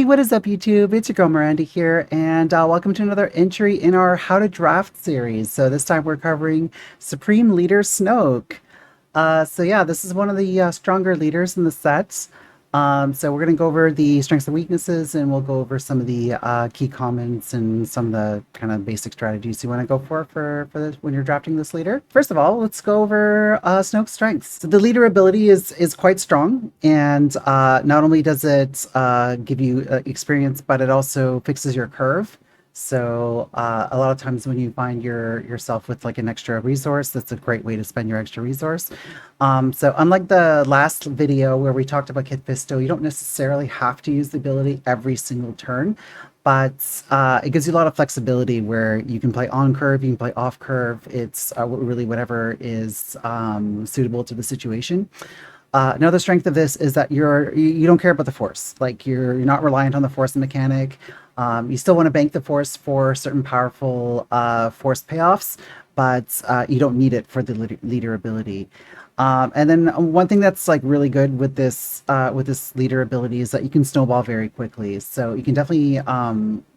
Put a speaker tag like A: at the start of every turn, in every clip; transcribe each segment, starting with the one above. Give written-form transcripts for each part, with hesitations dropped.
A: Hey, what is up, YouTube? It's your girl Miranda here, and welcome to another entry in our How to Draft series. So this time we're covering Supreme Leader Snoke. So this is one of the stronger leaders in the set. So we're going to go over the strengths and weaknesses, and we'll go over some of the key comments and some of the kind of basic strategies you want to go for this, when you're drafting this leader. First of all, let's go over Snoke's strengths. So the leader ability is quite strong, and not only does it give you experience, but it also fixes your curve. So a lot of times when you find yourself with like an extra resource, that's a great way to spend your extra resource. So unlike the last video where we talked about Kit Fisto, you don't necessarily have to use the ability every single turn, but it gives you a lot of flexibility where you can play on curve, you can play off curve. It's really whatever is suitable to the situation. Another strength of this is that you don't care about the force. Like you're not reliant on the force mechanic. You still want to bank the force for certain powerful force payoffs, but you don't need it for the leader ability. And then one thing that's like really good with this leader ability is that you can snowball very quickly. So you can definitely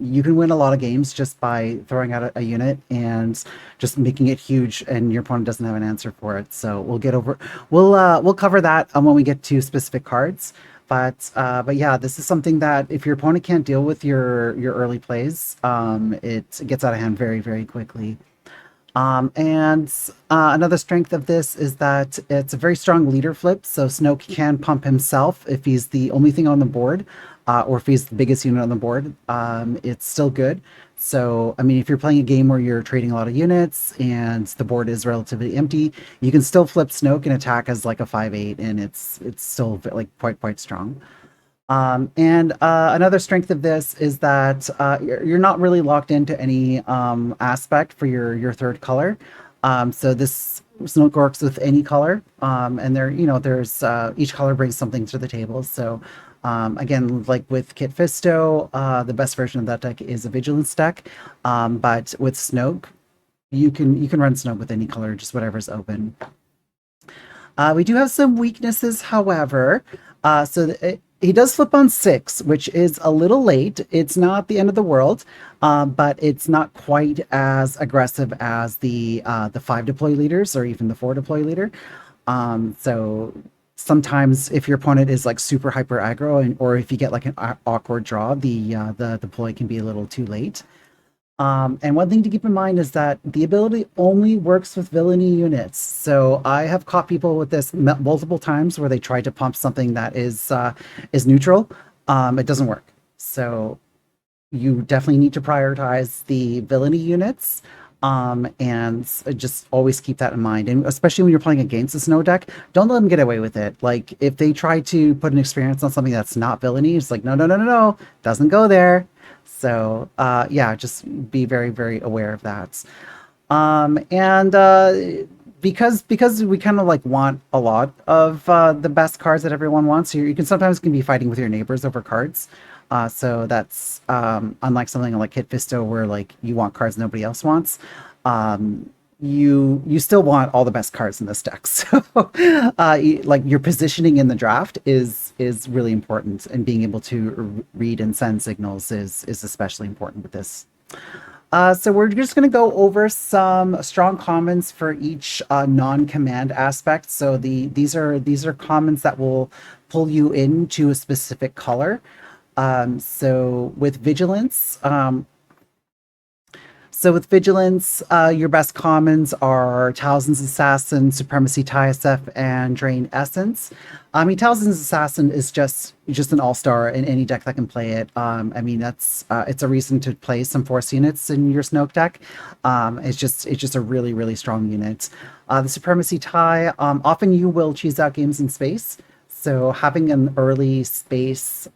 A: you can win a lot of games just by throwing out a unit and just making it huge, and your opponent doesn't have an answer for it. So we'll cover that when we get to specific cards. But yeah, this is something that if your opponent can't deal with your early plays, it gets out of hand very, very quickly. And another strength of this is that it's a very strong leader flip. So Snoke can pump himself if he's the only thing on the board, or if he's the biggest unit on the board. It's still good. So, I mean, if you're playing a game where you're trading a lot of units and the board is relatively empty, you can still flip Snoke and attack as like a 5/8, and it's still like quite strong. And another strength of this is that you're not really locked into any aspect for your third color. So this Snoke works with any color, and there's each color brings something to the table. So again, like with Kit Fisto, the best version of that deck is a Vigilance deck, but with Snoke, you can run Snoke with any color, just whatever's open. We do have some weaknesses, however. He does flip on 6, which is a little late. It's not the end of the world, but it's not quite as aggressive as the 5 deploy leaders or even the 4 deploy leader. So sometimes if your opponent is like super hyper aggro, or if you get like an awkward draw, the deploy can be a little too late. And one thing to keep in mind is that the ability only works with villainy units. So I have caught people with this multiple times where they tried to pump something that is neutral. It doesn't work. So you definitely need to prioritize the villainy units. And just always keep that in mind. And especially when you're playing against a snow deck, don't let them get away with it. Like if they try to put an experience on something that's not villainy, it's like, no, doesn't go there. So yeah, just be very, very aware of that. And because we kind of like want a lot of the best cards that everyone wants, you can be fighting with your neighbors over cards. So that's unlike something like Kit Fisto where like you want cards nobody else wants. You still want all the best cards in this deck. So like your positioning in the draft is really important, and being able to read and send signals is especially important with this. So we're just going to go over some strong comments for each non-command aspect. So these are comments that will pull you into a specific color. So with vigilance, your best commons are Talisman's Assassin, Supremacy tie SF, and Drain Essence. I mean, Talisman's Assassin is just an all-star in any deck that can play it. I mean, it's a reason to play some Force units in your Snoke deck. It's just a really, really strong unit. The Supremacy tie, often you will cheese out games in space. So having an early space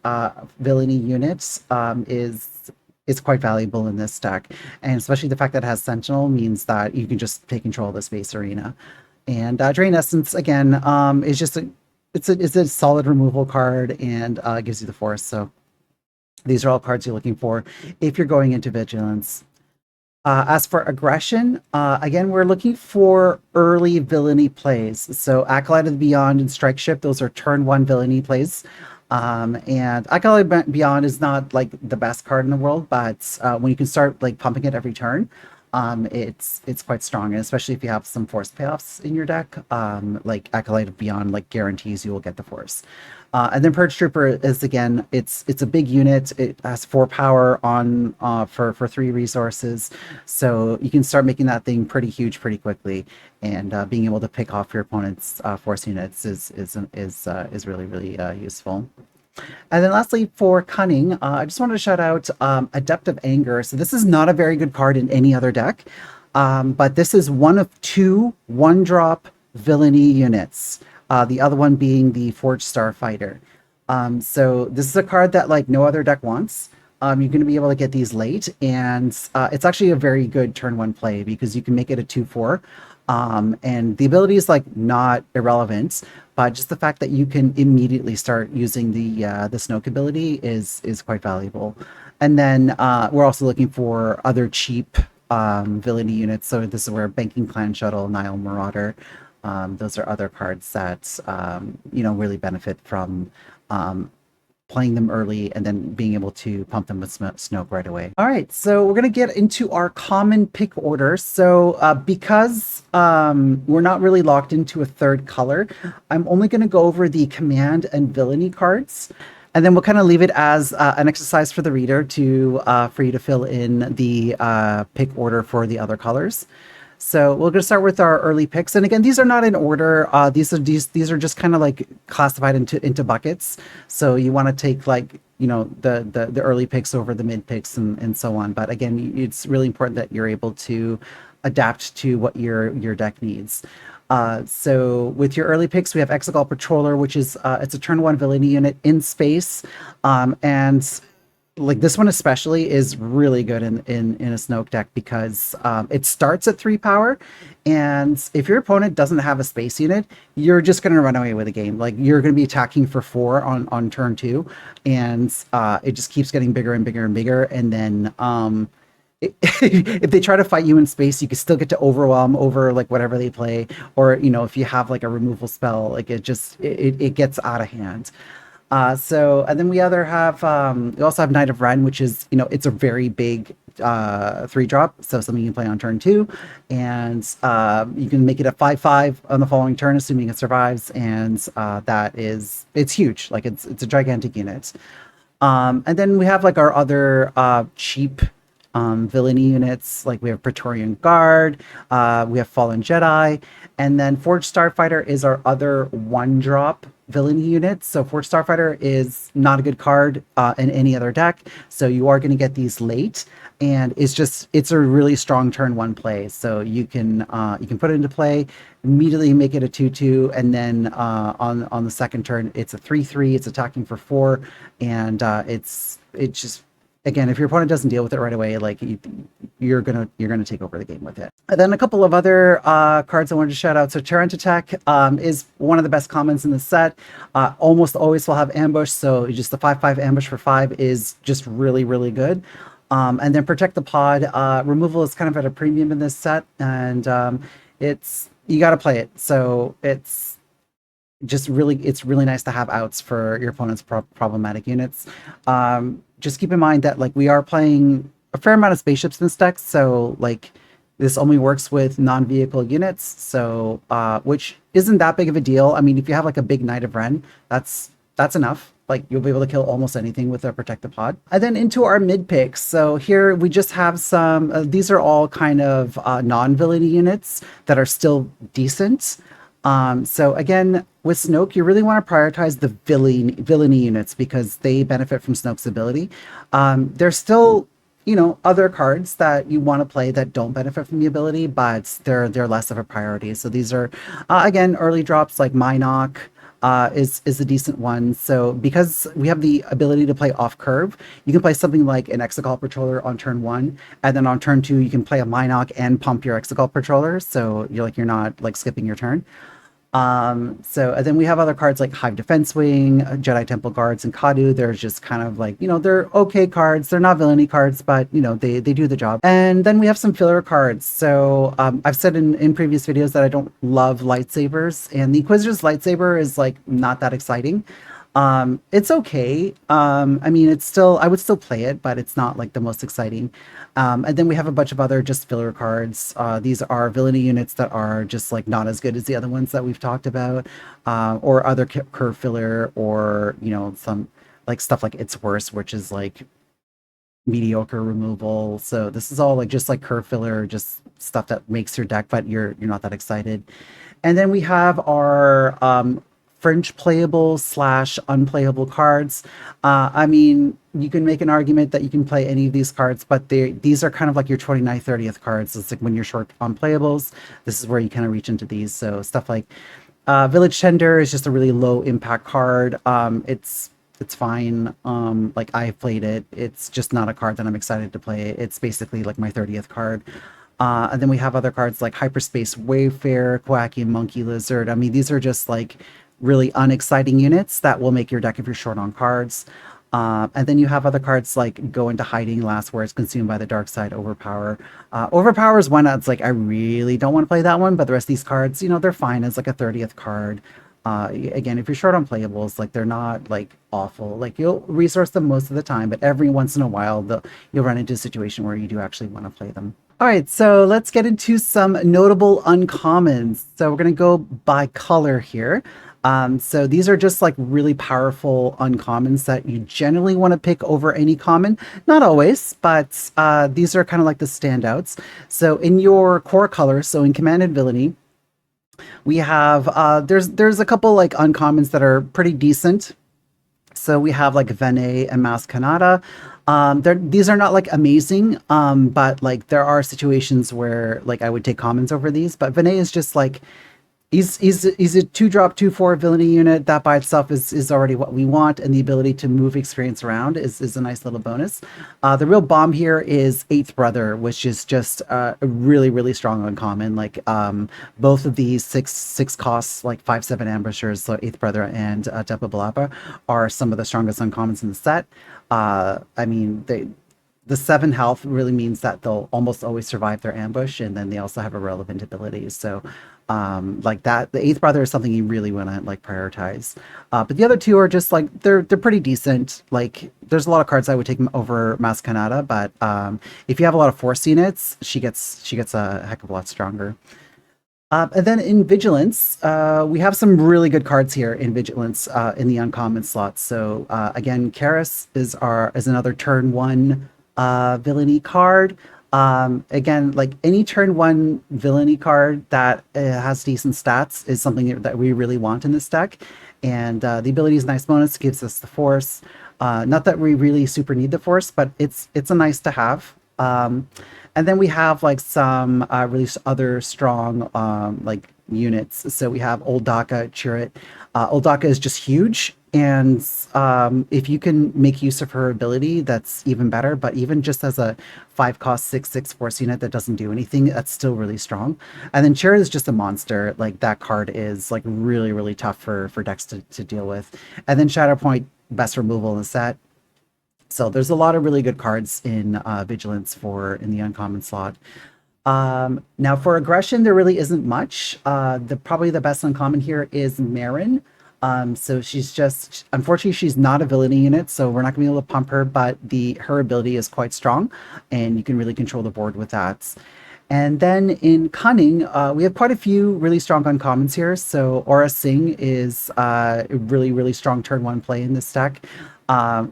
A: villainy unit is quite valuable in this deck, and especially the fact that it has Sentinel means that you can just take control of the space arena. And Drain Essence again is just it's a solid removal card, and gives you the force. So these are all cards you're looking for if you're going into vigilance. As for aggression, again, we're looking for early villainy plays. So Acolyte of the Beyond and Strike Ship, those are turn 1 villainy plays. And Acolyte Beyond is not like the best card in the world, but when you can start like pumping it every turn, it's quite strong, and especially if you have some force payoffs in your deck, like Acolyte Beyond like guarantees you will get the force. And then Purge Trooper is again, it's a big unit. It has 4 power on for 3 resources, so you can start making that thing pretty huge pretty quickly. And being able to pick off your opponent's force units is really really useful. And then lastly, for Cunning, I just wanted to shout out Adept of Anger. So this is not a very good card in any other deck, but this is one of 2 1-drop villainy units. The other one being the Forged Starfighter. So this is a card that like no other deck wants. You're going to be able to get these late, and it's actually a very good turn 1 play because you can make it a 2/4. And the ability is like not irrelevant, but just the fact that you can immediately start using the Snoke ability is quite valuable. And then we're also looking for other cheap villainy units. So this is where Banking Clan Shuttle, Nile Marauder, those are other cards that really benefit from playing them early and then being able to pump them with Snoke right away. All right, so we're going to get into our common pick order. So because we're not really locked into a third color, I'm only going to go over the command and villainy cards. And then we'll kind of leave it as an exercise for the reader to for you to fill in the pick order for the other colors. So we're going to start with our early picks, and again, these are not in order. These are just kind of like classified into buckets. So you want to take like the early picks over the mid picks and so on. But again, it's really important that you're able to adapt to what your deck needs. So with your early picks, we have Exegol Patroller, which is it's a turn 1 villainy unit in space, and like this one especially is really good in a Snoke deck because it starts at 3 power, and if your opponent doesn't have a space unit, you're just going to run away with the game. Like you're going to be attacking for 4 on turn 2, and it just keeps getting bigger and bigger and bigger, and then if they try to fight you in space, you can still get to overwhelm over like whatever they play, or if you have like a removal spell, like it gets out of hand. And then we also have Knight of Ren, which is, it's a very big 3-drop, so something you can play on turn 2, and you can make it a 5/5 on the following turn, assuming it survives, and it's huge, like it's a gigantic unit. And then we have like our other cheap villainy units, like we have Praetorian Guard, we have Fallen Jedi, and then Forged Starfighter is our other 1-drop villainy unit. So Forged Starfighter is not a good card in any other deck, so you are going to get these late, and it's a really strong turn 1 play. So you can put it into play, immediately make it a 2/2, and then on the second turn it's a 3/3. It's attacking for 4, and it's just, again, if your opponent doesn't deal with it right away, like you're gonna take over the game with it. And then a couple of other cards I wanted to shout out. So Tarrant Attack is one of the best commons in the set. Almost always will have Ambush, so just the 5/5 Ambush for 5 is just really really good. And then Protect the Pod. Removal is kind of at a premium in this set, and you got to play it. So it's really nice to have outs for your opponent's problematic units. Just keep in mind that like we are playing a fair amount of spaceships in this deck, so like this only works with non-vehicle units, so which isn't that big of a deal. I mean, if you have like a big Knight of Ren, that's enough. Like you'll be able to kill almost anything with a Protect the Pod. And then into our mid picks. So here we just have some. These are all kind of non-villainy units that are still decent. So again, with Snoke, you really want to prioritize the villainy units because they benefit from Snoke's ability. There's still, other cards that you want to play that don't benefit from the ability, but they're less of a priority. So these are, again, early drops like Minoc is a decent one. So because we have the ability to play off curve, you can play something like an Exegol Patroller on turn 1, and then on turn 2 you can play a Minoc and pump your Exegol Patroller, so you're not like skipping your turn. And then we have other cards like Hive Defense Wing, Jedi Temple Guards, and Kadu. They're just kind of like, they're okay cards. They're not villainy cards, but they do the job. And then we have some filler cards. So I've said in previous videos that I don't love lightsabers, and the Inquisitor's lightsaber is like not that exciting. It's okay. I mean, it's still, I would still play it, but it's not like the most exciting. And then we have a bunch of other just filler cards. These are villainy units that are just like not as good as the other ones that we've talked about, or other curve filler, or some like stuff like It's Worse, which is like mediocre removal. So this is all like just like curve filler, just stuff that makes your deck, but you're not that excited. And then we have our fringe playable slash unplayable cards. I mean, you can make an argument that you can play any of these cards, but these are kind of like your 29th, 30th cards. It's like when you're short on playables, this is where you kind of reach into these. So stuff like Village Tender is just a really low impact card. It's fine. Like I've played it. It's just not a card that I'm excited to play. It's basically like my 30th card. And then we have other cards like Hyperspace Wayfarer, Quacky, Monkey Lizard. I mean, these are just like really unexciting units that will make your deck if you're short on cards. And then you have other cards like Go Into Hiding, Last Words, Consumed by the Dark Side, Overpower. Overpower is one that's like, I really don't want to play that one, but the rest of these cards, they're fine as like a 30th card. Again, if you're short on playables, like they're not like awful. Like you'll resource them most of the time, but every once in a while, you'll run into a situation where you do actually want to play them. All right, so let's get into some notable uncommons. So we're going to go by color here. So these are just like really powerful uncommons that you generally want to pick over any common. Not always, but these are kind of like the standouts. So in your core color, so in Command and Villainy, we have there's a couple like uncommons that are pretty decent. So we have like Vene and Maskanata. These are not like amazing, but like there are situations where like I would take commons over these. But Vene is just like he's a 2-drop 2/4 villainy unit that by itself is already what we want, and the ability to move experience around is a nice little bonus. The real bomb here is Eighth Brother, which is just a really strong uncommon. Like both of these six costs, like 5/7 ambushers, so Eighth Brother and Depa Balapa, are some of the strongest uncommons in the set. I mean, the 7 health really means that they'll almost always survive their ambush, and then they also have irrelevant abilities. So like that, the Eighth Brother is something you really want to like prioritize. But the other two are just like they're pretty decent. Like there's a lot of cards I would take over Maskanata, but if you have a lot of force units, she gets a heck of a lot stronger. And then in Vigilance, we have some really good cards here in Vigilance in the uncommon slots. So again, Karis is another turn 1 villainy card. Again, like any turn 1 villainy card that has decent stats is something that we really want in this deck. And the ability is nice bonus, gives us the force. Not that we really super need the force, but it's a nice to have. And then we have like some really other strong like units. So we have Old Daka, Chirrut. Old Daka is just huge, and if you can make use of her ability, that's even better. But even just as a 5-cost 6/6 force unit that doesn't do anything, that's still really strong. And then Chirrut is just a monster. Like that card is like really tough for decks to deal with. And then Shatterpoint, best removal in the set. So there's a lot of really good cards in Vigilance in the uncommon slot. Now for aggression, there really isn't much. Probably the best uncommon here is Marin. So she's just, unfortunately, she's not a villainy unit, so we're not gonna be able to pump her, but her ability is quite strong, and you can really control the board with that. And then in Cunning, we have quite a few really strong uncommons here. So Aura Singh is a really strong turn 1 play in this deck.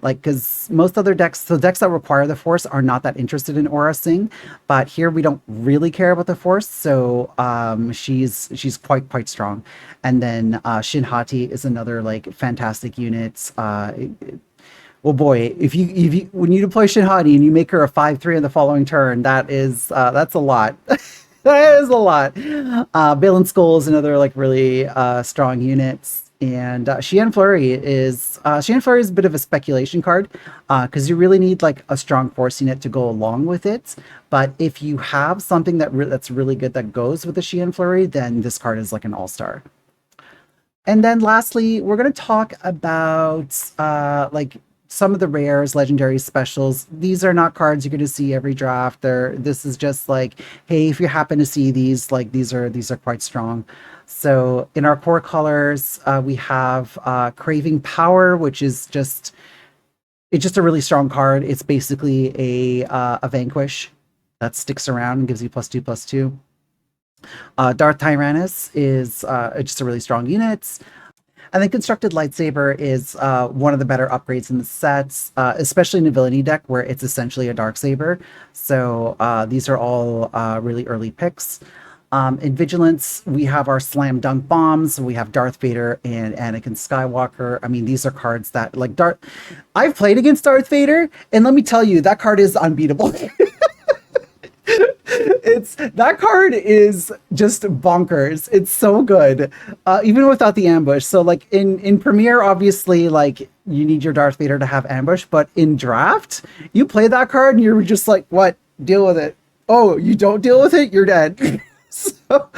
A: Like, because most other decks, so decks that require the force are not that interested in Aura Singh, but here we don't really care about the force, so she's quite strong. And then Shin Hati is another like fantastic unit. Well, boy, if you when you deploy Shin Hati and you make her a 5/3 in the following turn, that's a lot. That is a lot. Balin Skull is another like really strong unit. And Xian Flurry is a bit of a speculation card because you really need like a strong force unit to go along with it. But if you have something that's really good that goes with the Xian Flurry, then this card is like an all-star. And then lastly, we're going to talk about like some of the rares, legendary specials. These are not cards you're going to see every draft. This is just like, hey, if you happen to see these, like these are quite strong. So in our core colors, we have Craving Power, which is just it's just a really strong card. It's basically a Vanquish that sticks around and gives you +2/+2. Darth Tyrannus is just a really strong unit. And then Constructed Lightsaber is one of the better upgrades in the sets, especially in a villainy deck where it's essentially a dark saber. So these are all really early picks. In Vigilance, we have our Slam Dunk Bombs. We have Darth Vader and Anakin Skywalker. I mean, these are cards that, like, I've played against Darth Vader, and let me tell you, that card is unbeatable. It's that card is just bonkers. It's so good, even without the ambush. So, like in Premiere, obviously, like you need your Darth Vader to have ambush, but in Draft, you play that card and you're just like, "What? Deal with it." Oh, you don't deal with it, you're dead. So,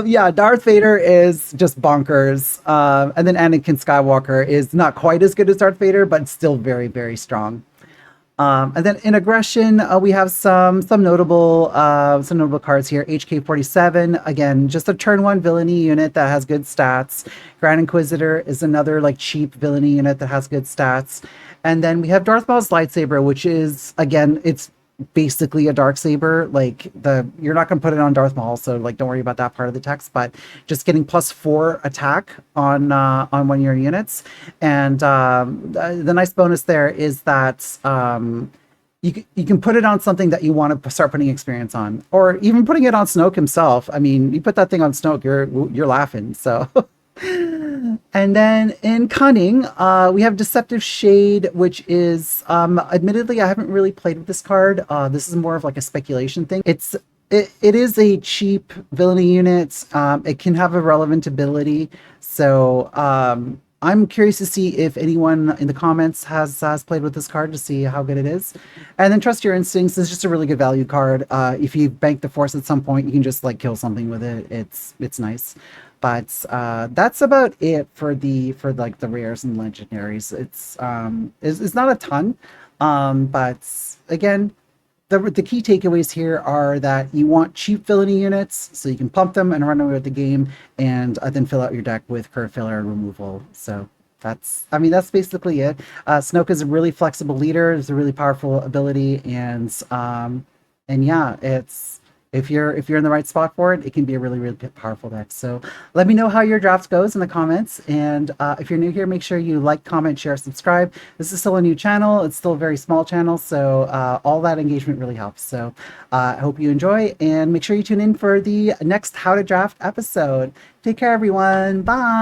A: yeah, Darth Vader is just bonkers, and then Anakin Skywalker is not quite as good as Darth Vader, but still very, very strong. And then in aggression, we have some notable cards here. HK-47, again, just a turn one villainy unit that has good stats. Grand Inquisitor is another like cheap villainy unit that has good stats. And then we have Darth Maul's lightsaber, which is again, it's basically a dark saber. Like you're not going to put it on Darth Maul, so like don't worry about that part of the text. But just getting +4 attack on one of your units, and the nice bonus there is that you can put it on something that you want to start putting experience on, or even putting it on Snoke himself. I mean, you put that thing on Snoke, you're laughing. So. And then in Cunning, we have Deceptive Shade, which is, admittedly, I haven't really played with this card. This is more of like a speculation thing. It is a cheap villainy unit. It can have a relevant ability. So I'm curious to see if anyone in the comments has played with this card to see how good it is. And then Trust Your Instincts is just a really good value card. If you bank the Force at some point, you can just like kill something with it. It's nice. But that's about it for like the rares and legendaries. It's not a ton, but again, the key takeaways here are that you want cheap villainy units so you can pump them and run away with the game, and then fill out your deck with curve filler and removal. So that's basically it. Snoke is a really flexible leader. It's a really powerful ability, and yeah, it's. If you're in the right spot for it, it can be a really, really powerful deck. So let me know how your draft goes in the comments. And if you're new here, make sure you like, comment, share, subscribe. This is still a new channel. It's still a very small channel. So all that engagement really helps. So I hope you enjoy, and make sure you tune in for the next How to Draft episode. Take care, everyone. Bye.